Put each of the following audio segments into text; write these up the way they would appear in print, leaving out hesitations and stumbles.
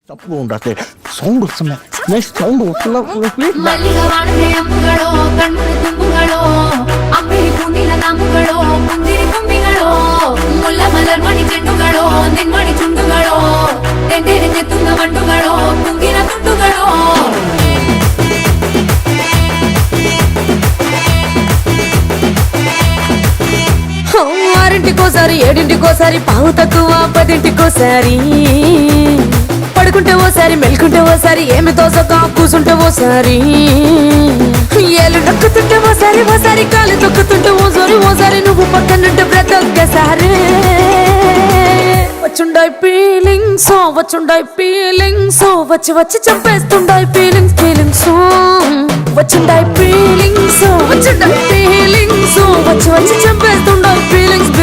ತಪ್ಪು ಉಂಡಾತೆ sound ವಸ್ತುನೆ next sound ವಸ್ತುಲ್ಲ please ಮಲ್ಲಿಗ ವಾಣದೆ ಅಂಬುಗಳೋ ಕಣ್ಣು ತುಂಬುಗಳೋ ಅಂಬಿಳಿ ಪುಂಡಿನ ನಾಮುಗಳೋ ಮುಂದಿರಿ ಕೊಂಬಿಗಳೋ ಮುಲ್ಲ ಮಲರ್ ಮಣಿ ಚೆಂಡುಗಳೋ ನಿನ್ಮಣಿ ಚುಂಡುಗಳೋ ತೆಂಡೆರೆ ತೆತ್ತುಂಗ ಮಂಡುಗಳೋ ಮುಂಗಿನ ತುಂಡುಗಳೋ ఆరింటికోసారి ఏడింటికోసారి పావు తక్కువ పదింటికోసారి పడుకుంటే ఓసారి మెలుకుంటే ఓసారి ఏమి తోసక కూసుంటే ఓసారి ఏళ్ళు నొక్కుతుంటే ఓసారి ఓసారి కాలు తొక్కుతుంటే ఓసారి నువ్వు పక్కనుంటే ప్రతి ఒక్కసారి వచ్చుండాయి ఫీలింగ్స్ వచ్చి వచ్చి చంపేస్తుండాయి ఫీలింగ్స్ వచ్చుండాయి ఫీలింగ్స్ వచ్చి వచ్చి చంపేస్తుండాయి ఫీలింగ్స్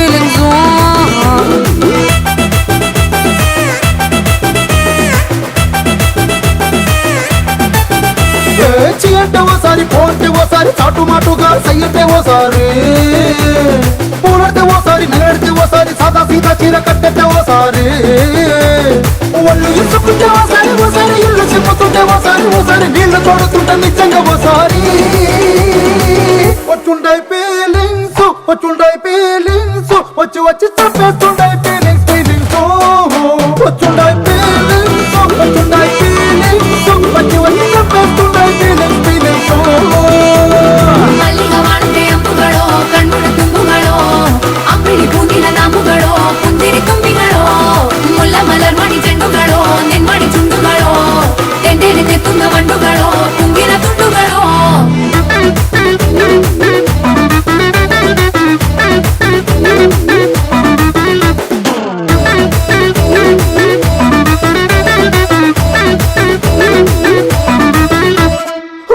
అంటే ఓసారి పోతే ఓసారి చాటు మాటుగా సయ్యంటే ఓసారి పూలడితే ఓసారి నగడితే ఓసారి సాదా సీదా చీర కట్టెట్టే ఓసారి ఒళ్ళు ఇసుకుంటే ఓసారి ఇల్లు చిమ్ముతుంటే ఓసారి నీళ్లు తోడుతుంటే నిజంగా ఓసారి వచ్చుండాయి ఫీలింగ్స్ వచ్చి వచ్చి చంపేస్తుండాయి ఫీలింగ్స్ వచ్చుండాయి ఫీలింగ్స్ వచ్చి వచ్చి చంపేస్తుండాయి ఫీలింగ్స్ ಮಲ್ಲಿಗ ವಾಣದೆ ಅಂಬುಗಳೋ ಕಣ್ಣು ತುಂಬುಗಳೋ ಅಂಬಿಳಿ ಪುಂಡಿನ ನಾಮುಗಳೋ ಮುಂದಿರಿ ಕೊಂಬಿಗಳೋ ಮುಲ್ಲ ಮಲರ್ ಮಣಿ ಚೆಂಡುಗಳೋ ನಿನ್ಮಣಿ ಚುಂಡುಗಳೋ ತೆಂಡೆರೆ ತೆತ್ತುಂಗ ಮಂಡುಗಳೋ ಮುಂಗಿನ ತುಂಡುಗಳೋ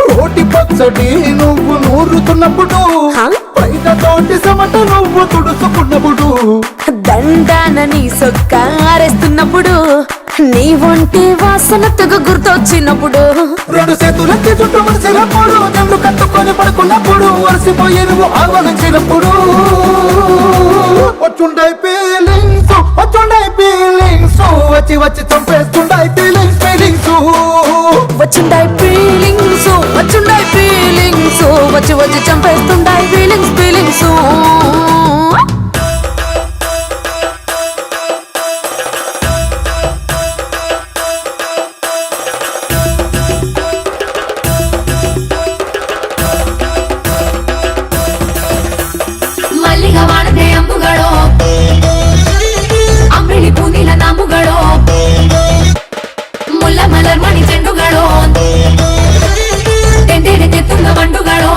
రోటి పచ్చడి నువ్వు నూరుతున్నప్పుడు బయట తోటి సమట నువ్వు తుడుచుకున్నప్పుడు దండాన నీ సొక్క ఆరేస్తున్నప్పుడు నీ ఒంటి వాసన తెగ గుర్తొచ్చినప్పుడు రెండు చేతులకి చుట్టూ మడిచినప్పుడు జండు కట్టుకొని పడుకున్నప్పుడు వలసిపోయి నువ్వు ఆలోచించినప్పుడు వచ్చుండాయి ఫీలింగ్స్ వచ్చి వచ్చి చంపేస్తుండాయి ఫీలింగ్స్ వచ్చుండాయి ఫీలింగ్స్ వచ్చి వచ్చి చంపేస్తుండాయి ఫీలింగ్స్ ಮಲ್ಲಿಗ ವಾಣದೆ ಅಂಬುಗಳೋ ಅಂಬಿಳಿ ಪೂನಿಲ ನಾಮುಗಳೋ ಮುಲ್ಲ ಮಲರ್ ಮಣಿ ಚೆಂಡುಗಳೋ ತೆಂಡೆರೆ ತೆತ್ತುಂಗ ಮಂಡುಗಳೋ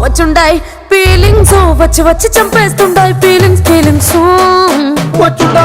వచ్చుండాయి ఫీలింగ్స్ వచ్చి వచ్చి చంపేస్తుండాయి ఫీలింగ్స్ వచ్చుండాయి